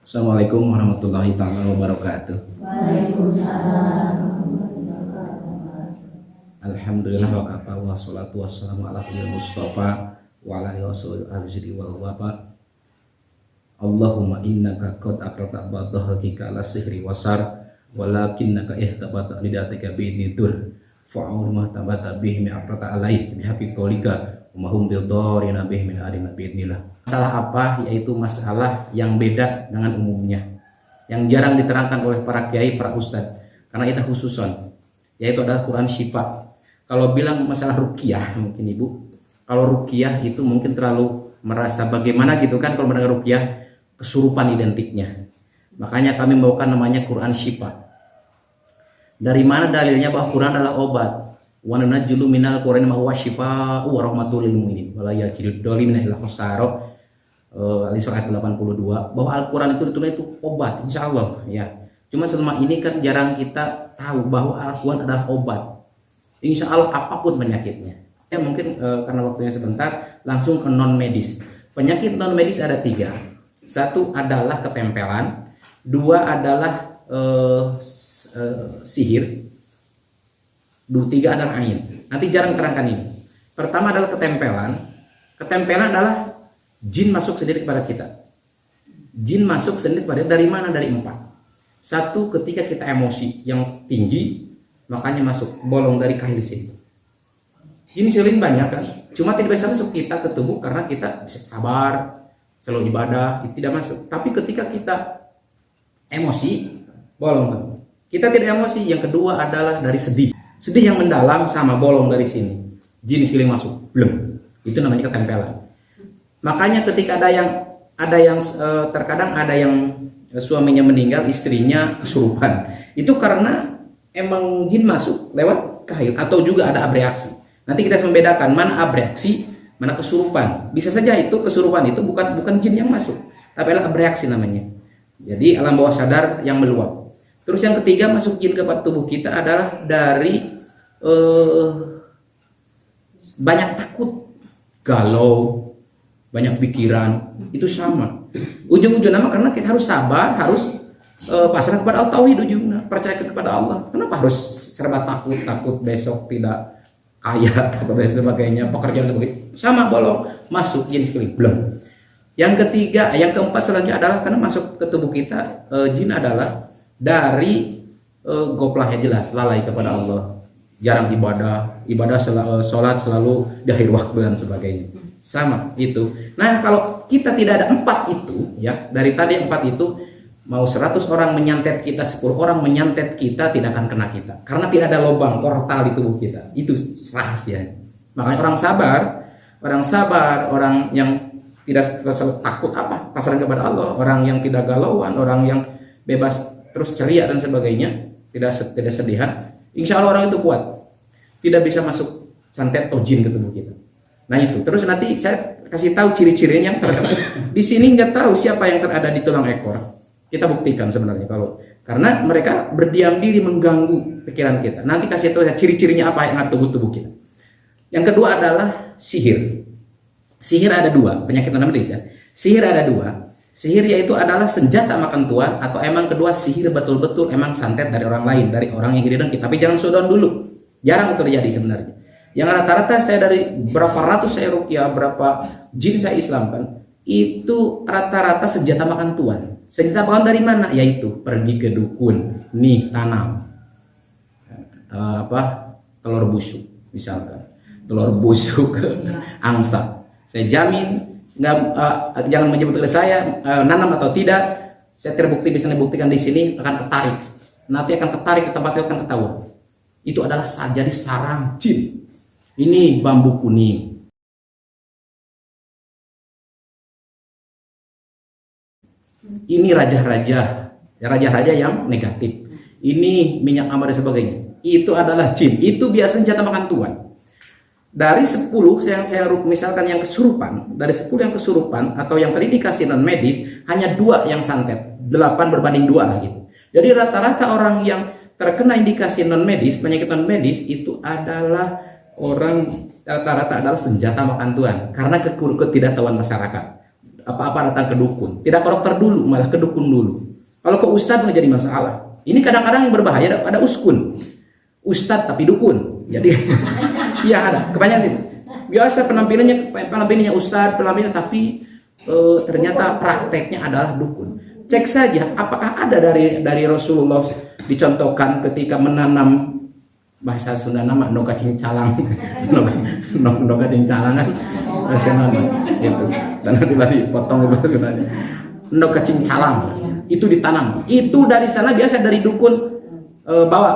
Assalamualaikum warahmatullahi wabarakatuh. Waalaikumsalam. Alhamdulillah wa kafa wa salatu wassalamu ala nabiyyil mustafa wa ala alihi washabihi wa wabad. Allahumma innaka qad akrata ba'dahika ala sihri wasar walakinnaka ihtabata lidatika bi'nidur fa'ul ma tabata bihi mi akrata alaih bihaqqi qaulika wa mahum bidarina bihi min adina bi'nillah. Masalah apa? Yaitu masalah yang beda dengan umumnya, yang jarang diterangkan oleh para kiai, para ustadz, karena itu khususon, yaitu adalah Quran Syifa. Kalau bilang masalah ruqyah, mungkin ibu, kalau ruqyah itu mungkin terlalu merasa bagaimana gitu kan, kalau mendengar ruqyah kesurupan identiknya. Makanya kami membawakan namanya Quran Syifa. Dari mana dalilnya bahwa Quran adalah obat? Wa nunajjilu minal Qur'ani ma huwa syifaa'un wa rahmatul lil mu'minin wa la yajidu dzalimin illa khasara. Al-Isra ayat 82, bahwa Al-Quran itu ditulis itu obat, insya Allah ya. Cuma selama ini kan jarang kita tahu bahwa Al-Quran adalah obat, insya Allah apapun penyakitnya ya. Mungkin karena waktunya sebentar, langsung ke non medis. Penyakit non medis ada 3. Satu adalah ketempelan, 2 adalah sihir, 3 adalah ain. Nanti jarang terangkan ini. Pertama adalah ketempelan. Ketempelan adalah jin masuk sendiri kepada kita. Jin masuk sendiri kepada, dari mana? Dari 4. Satu, ketika kita emosi yang tinggi, makanya masuk, bolong dari kahil sini. Jin silin banyak kan, cuma tidak bisa masuk kita ke tubuh karena kita bisa sabar, selalu ibadah, itu tidak masuk. Tapi ketika kita emosi, bolong kan. Kita tidak emosi. Yang kedua adalah dari sedih. Sedih yang mendalam sama bolong dari sini. Jin silin masuk, belum. Itu namanya ketempelan. Makanya ketika ada yang terkadang ada yang suaminya meninggal, istrinya kesurupan. Itu karena emang jin masuk lewat kahil atau juga ada abreaksi. Nanti kita harus membedakan mana abreaksi, mana kesurupan. Bisa saja itu kesurupan itu bukan jin yang masuk, tapi adalah abreaksi namanya. Jadi alam bawah sadar yang meluap. Terus yang ketiga, masuk jin ke tubuh kita adalah dari banyak takut, galau, banyak pikiran, itu sama. Ujung-ujung nama karena kita harus sabar, harus pasrah kepada Allah, tauhid ujungnya, percaya kepada Allah. Kenapa harus serba takut besok tidak kaya atau sebagainya, pekerjaan sebagainya, sama bolong, masuk jin sekali, belum. Yang ketiga, yang keempat selanjutnya adalah karena masuk ke tubuh kita, jin adalah dari goplah ya, jelas lalai kepada Allah, jarang ibadah sholat selalu di akhir waktu dan sebagainya. Sama itu. Nah, kalau kita tidak ada 4 itu ya, dari tadi 4 itu, mau 100 orang menyantet kita, 10 orang menyantet kita, tidak akan kena kita, karena tidak ada lubang portal di tubuh kita. Itu rahasia. Makanya orang sabar, orang yang tidak takut pasrah kepada Allah, orang yang tidak galauan, orang yang bebas terus ceria dan sebagainya, tidak sedihan, insya Allah orang itu kuat, tidak bisa masuk santet atau jin ke tubuh kita. Nah itu, terus nanti saya kasih tahu ciri-cirinya yang terdapat. Di sini nggak tahu siapa yang terada di tulang ekor. Kita buktikan sebenarnya karena mereka berdiam diri mengganggu pikiran kita. Nanti kasih tahu ciri-cirinya apa yang ada tubuh kita. Yang kedua adalah sihir. Sihir ada 2, penyakit non medis ya. Sihir ada 2. Sihir yaitu adalah senjata makan tuan, atau emang kedua sihir betul-betul emang santet dari orang lain, dari orang yang iri kita. Tapi jangan sudon dulu. Jarang itu terjadi sebenarnya. Yang rata-rata saya dari berapa ratus saya ruqyah, berapa jin saya islamkan, itu rata-rata senjata makan tuan. Senjata makan dari mana? Yaitu pergi ke dukun, nih tanam telur busuk, misalkan telur busuk angsa. Saya jamin jangan menyebut ke saya nanam atau tidak. Saya terbukti, bisa dibuktikan di sini, akan ketarik. Nanti akan ketarik ke tempat itu, akan ketahuan. Itu adalah jadi sarang jin. Ini bambu kuning. Ini raja-raja yang negatif. Ini minyak amar dan sebagainya. Itu adalah jin. Itu biasanya senjata makan tuan. Dari 10 misalkan yang kesurupan, dari 10 yang kesurupan atau yang terindikasi non medis, hanya 2 yang santet, 8 berbanding 2 lah gitu. Jadi rata-rata orang yang terkena indikasi non medis, penyakit non medis itu adalah orang rata-rata adalah senjata makan tuan karena ketidaktahuan masyarakat. Apa-apa datang ke dukun, tidak ke dokter dulu, malah ke dukun dulu. Kalau ke ustadz nggak jadi masalah. Ini kadang-kadang yang berbahaya ada uskun, ustadz tapi dukun. Jadi iya ada, kebanyakan sih. Biasa penampilannya ustadz, tapi ternyata prakteknya adalah dukun. Cek saja apakah ada dari Rasulullah dicontohkan ketika menanam, bahasa Sunda nama no cacing calang. no cacing calang kan bahasa nama gitu. Dan nanti potong itu sebenarnya. No cacing calang itu ditanam. Itu dari sana biasa dari dukun bawa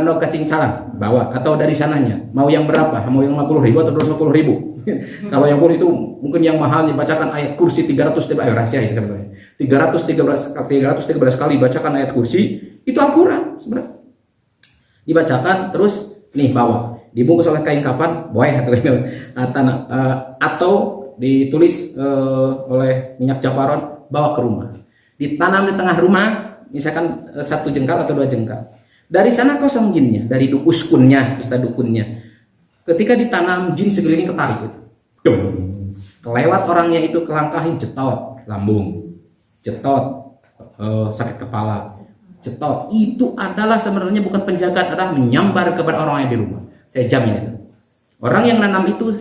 no cacing calang bawa atau dari sananya. Mau yang berapa? Mau yang 50.000 atau 250.000? Kalau yang pun itu mungkin yang mahal dibacakan ayat kursi 313 rahasia ya sebenarnya. 313 kali bacakan ayat kursi itu Al-Qur'an sebenarnya. Dibacakan terus nih bawa, dibungkus oleh kain kapan, boy atau ditulis oleh minyak japaron, bawa ke rumah. Ditanam di tengah rumah, misalkan 1 jengkal atau 2 jengkal. Dari sana kosong jinnya, dari uskunnya, ustaz dukunnya. Ketika ditanam, jin sekeliling ketarik gitu. Kelewat orangnya itu kelangkahin, cetot lambung, cetot sakit kepala, cetot. Itu adalah sebenarnya bukan penjagaan, adalah menyambar kepada orang yang di rumah. Saya jamin itu. Orang yang nanam itu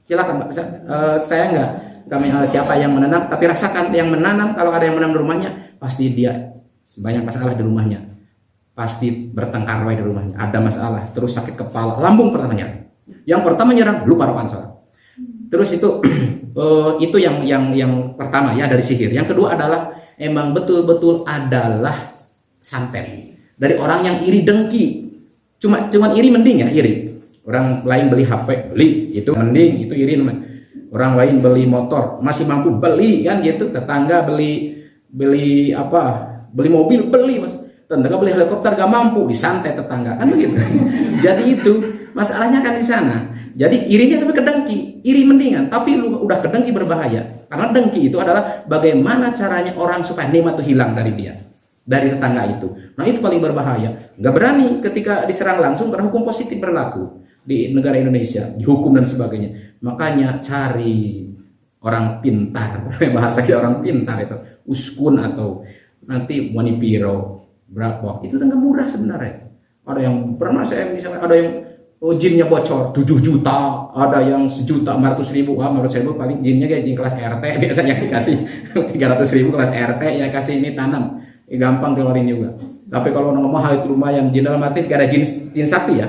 silakan, saya enggak siapa yang menanam, tapi rasakan yang menanam. Kalau ada yang menanam di rumahnya, pasti dia banyak masalah di rumahnya, pasti bertengkar di rumahnya, ada masalah, terus sakit kepala, lambung pertamanya. Yang pertama nyerang lupa rokan salah. Terus itu yang pertama ya dari sihir. Yang kedua adalah emang betul-betul adalah santet dari orang yang iri dengki. Cuman iri mending ya, iri. Orang lain beli HP, beli, itu mending, itu iri namanya. Orang lain beli motor, masih mampu beli kan gitu. Tetangga beli mobil, beli Mas. Tetangga beli helikopter gak mampu, disantet tetangga kan begitu. Jadi itu masalahnya kan di sana. Jadi irinya sampai ke dengki, iri mendingan, tapi lu udah ke dengki berbahaya. Karena dengki itu adalah bagaimana caranya orang supaya nikmat itu hilang dari dia, dari tetangga itu. Nah itu paling berbahaya. Nggak berani ketika diserang langsung karena hukum positif berlaku di negara Indonesia, dihukum dan sebagainya. Makanya cari orang pintar, bahasa kita orang pintar itu, uskun atau nanti wanipiro berapa? Itu nggak murah sebenarnya. Ada yang pernah saya misalnya ada yang jinnya bocor 7 juta, ada yang 1.500.000, 500.000 paling jinnya kayak jin kelas RT biasanya dikasih 300.000 kelas RT ya kasih ini tanam, gampang keluarin juga. Tapi kalau ngomong hal itu lumayan, jin dalam arti gak ada jin sakti ya.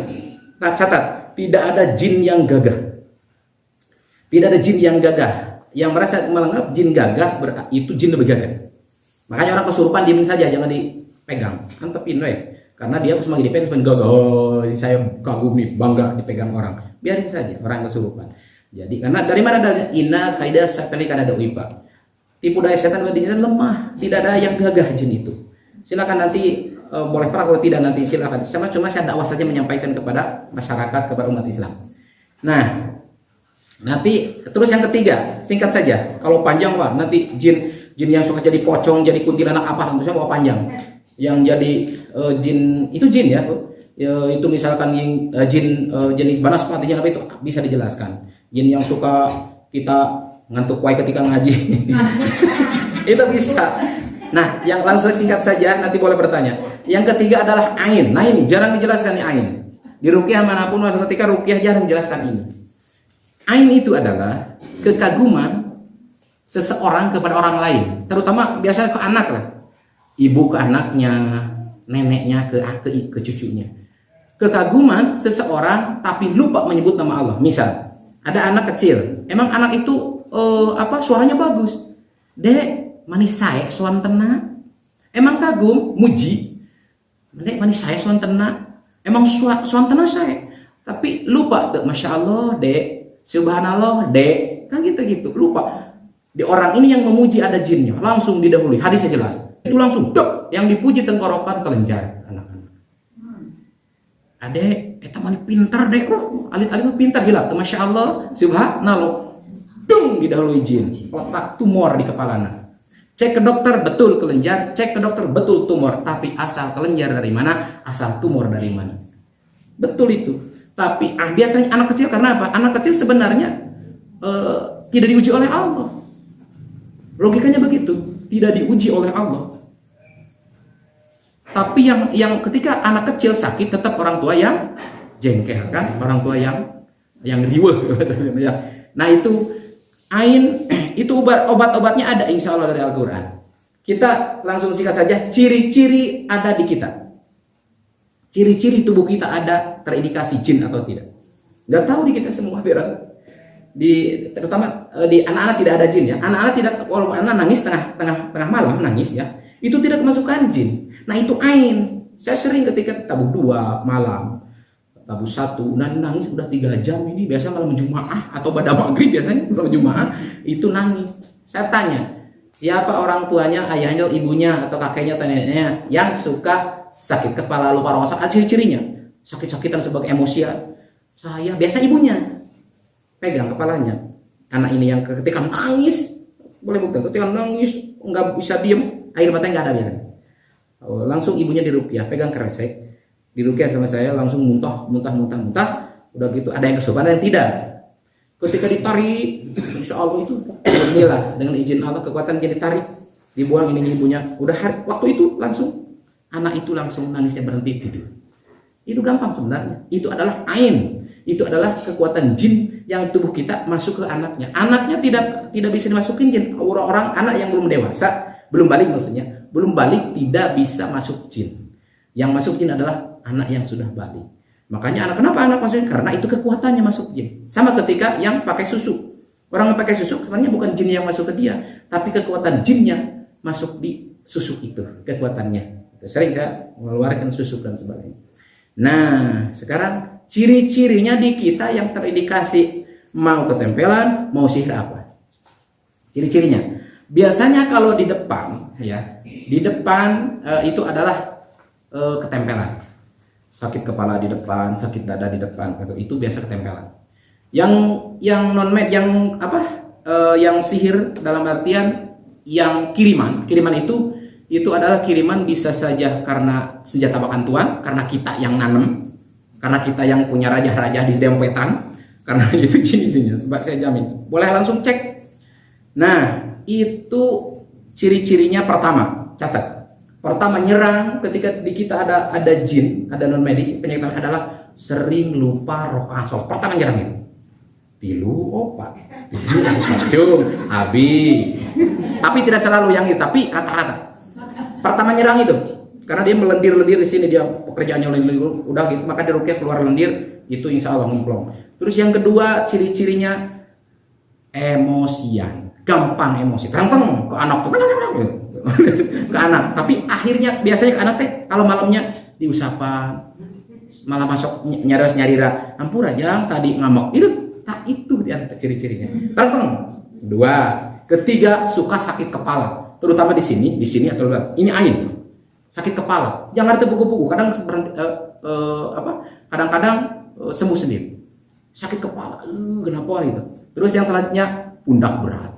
Nah catat, tidak ada jin yang gagah, tidak ada jin yang gagah. Yang merasa menganggap jin gagah itu jin lebih gagah. Makanya orang kesurupan diemin saja, jangan dipegang, antepin karena dia semakin dipegang semakin gagah. Oh, saya kagum nih, bangga dipegang orang. Biarin saja orang kesurupan. Jadi karena dari mana dalilnya? Inna kaidah setan kan ada uipa. Tipu daya setan badinya lemah, tidak ada yang gagah jin itu. Silakan nanti boleh perang, kalau tidak nanti silakan. Cuma saya dakwah saja menyampaikan kepada masyarakat, kepada umat Islam. Nah, nanti terus yang ketiga, singkat saja. Kalau panjang Pak, nanti jin yang suka jadi pocong, jadi kuntilanak apa tentunya mau panjang. Yang jadi jin itu jin ya, itu misalkan jin jenis banaspatinya apa itu bisa dijelaskan. Jin yang suka kita ngantuk wae ketika ngaji itu bisa. Nah, yang langsung singkat saja, nanti boleh bertanya. Yang ketiga adalah ain. Nah ini jarang dijelaskan ain. Di ruqyah manapun ketika ruqyah jarang dijelaskan ini. Ain itu adalah kekaguman seseorang kepada orang lain, terutama biasanya ke anak lah. Ibu ke anaknya, neneknya ke cucunya. Kekaguman seseorang tapi lupa menyebut nama Allah. Misal, ada anak kecil, emang anak itu suaranya bagus. Dek, manis saya suan tenang. Emang kagum, muji. Dek, manis saya suan tenang. Emang suan tenang saya. Tapi lupa tuh, Masya Allah, dek. Subhanallah, dek. Kan gitu-gitu, lupa. Di orang ini yang memuji ada jinnya, langsung didahului. Hadisnya jelas. Itu langsung dok, yang dipuji tenggorokan kelenjar anak-anak. Adek, eta mah pintar deh, alit-alit mah pintar gila, masya Allah, subhanallah, dung didahului jin, otak tumor di kepalanya. Cek ke dokter betul kelenjar, cek ke dokter betul tumor, tapi asal kelenjar dari mana, asal tumor dari mana, betul itu. Tapi biasanya anak kecil karena apa? Anak kecil sebenarnya tidak diuji oleh Allah, logikanya begitu, tidak diuji oleh Allah. Tapi yang ketika anak kecil sakit tetap orang tua yang jengkel kan, orang tua yang riweuh. Nah itu ain itu obat-obatnya ada insya Allah dari Al-Quran. Kita langsung singkat saja, ciri-ciri ada di kita. Ciri-ciri tubuh kita ada terindikasi jin atau tidak. Nggak tahu di kita semua terutama di anak-anak tidak ada jin ya. Anak-anak tidak, walaupun anak nangis tengah malam nangis ya, itu tidak kemasukan jin. Nah itu ain. Saya sering ketika tabuh 2 malam, tabuh 1, nangis udah 3 jam ini, biasa malam Jumaah atau pada maghrib biasanya malam Jumaah itu nangis. Saya tanya, siapa orang tuanya, ayahnya, ibunya, atau kakeknya, neneknya yang suka sakit kepala, lupa rasa, ciri-cirinya sakit-sakitan sebagai emosian. Saya biasa ibunya pegang kepalanya. Anak ini yang ketika nangis, boleh bukti, ketika nangis nggak bisa diem, air matanya nggak ada biasanya. Langsung ibunya diruqyah, pegang kresek, diruqyah sama saya, langsung muntah. Udah gitu, ada yang kesurupan, ada yang tidak. Ketika ditarik, insya Allah itu inilah dengan izin Allah kekuatan dia ditarik, dibuang ini ibunya. Udah waktu itu langsung anak itu langsung nangisnya berhenti tidur. Itu gampang sebenarnya. Itu adalah ain. Itu adalah kekuatan jin yang tubuh kita masuk ke anaknya. Anaknya tidak bisa dimasukin jin. Orang anak yang belum dewasa, belum balik maksudnya, belum balik tidak bisa masuk jin. Yang masuk jin adalah anak yang sudah balik. Makanya kenapa anak masukin? Karena itu kekuatannya masuk jin. Sama ketika yang pakai susu. Orang yang pakai susu sebenarnya bukan jin yang masuk ke dia, tapi kekuatan jinnya masuk di susu itu, kekuatannya. Sering saya mengeluarkan susu dan sebagainya. Nah, sekarang ciri-cirinya di kita yang terindikasi mau ketempelan, mau sihir apa? Ciri-cirinya. Biasanya kalau di depan ya, di depan itu adalah ketempelan. Sakit kepala di depan, sakit dada di depan, itu biasa ketempelan. Yang non med, yang sihir dalam artian yang kiriman itu adalah kiriman bisa saja karena senjata makan tuan, karena kita yang nanam, karena kita yang punya raja-raja di dempetan, karena itu jenisnya, sebab saya jamin. Boleh langsung cek. Nah, itu ciri-cirinya pertama, catat. Pertama nyerang ketika di kita ada jin, ada non medis, penyakit adalah sering lupa rokaat sholat. Pertama nyerang itu. Tilu opat, cung, abi. Tapi tidak selalu yang itu, tapi rata-rata. Pertama nyerang itu, karena dia melendir-lendir di sini, dia pekerjaannya lendir, udah gitu, maka dia rukyah keluar lendir, itu insya Allah ngemplong. Terus yang kedua ciri-cirinya emosian, gampang emosi, terang ke anak tuh, ke anak. Tapi akhirnya biasanya ke anak teh kalau malamnya diusapan, malah masuk nyarira, ampura jang tadi ngamuk itu dia ciri-cirinya. Terang. Dua, ketiga suka sakit kepala. Terutama di sini atau ini ain sakit kepala, jangan terpuku-puku, kadang kadang-kadang sembuh sendiri sakit kepala, kenapa itu. Terus yang selanjutnya pundak berat,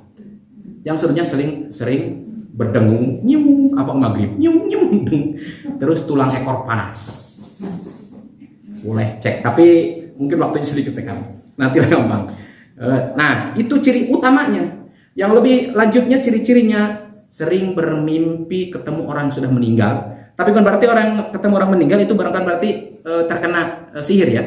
yang selanjutnya sering berdengung, nyung apa maghrib, nyung. Terus tulang ekor panas, boleh cek, tapi mungkin waktunya sedikit sekarang, nanti gampang. Nah itu ciri utamanya. Yang lebih lanjutnya ciri-cirinya sering bermimpi ketemu orang yang sudah meninggal. Tapi kan berarti orang yang ketemu orang meninggal itu barangkali berarti terkena sihir ya,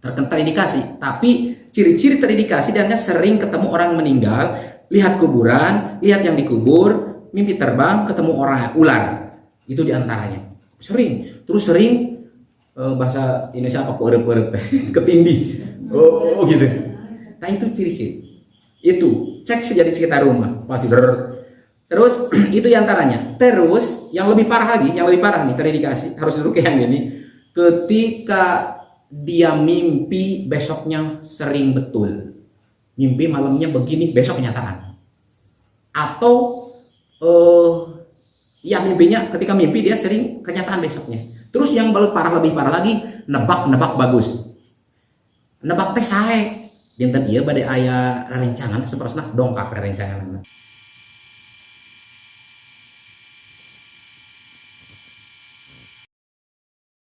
terkena terindikasi. Tapi ciri-ciri terindikasi dan sering ketemu orang meninggal, lihat kuburan, lihat yang dikubur, mimpi terbang, ketemu orang ular, itu diantaranya. Sering, terus sering bahasa Indonesia apa perep ketindih, gitu. Nah itu ciri-ciri. Itu cek saja di sekitar rumah pasti Terus itu diantaranya. Terus yang lebih parah nih terindikasi harus duduk yang ini. Ketika dia mimpi besoknya sering betul, mimpi malamnya begini, besok kenyataan. Atau ya mimpinya ketika mimpi dia sering kenyataan besoknya. Terus yang lebih parah lagi, nebak bagus. Nebak teh sae. Dinten ieu bade aya rerencangan saperosna dongkap rerencangan.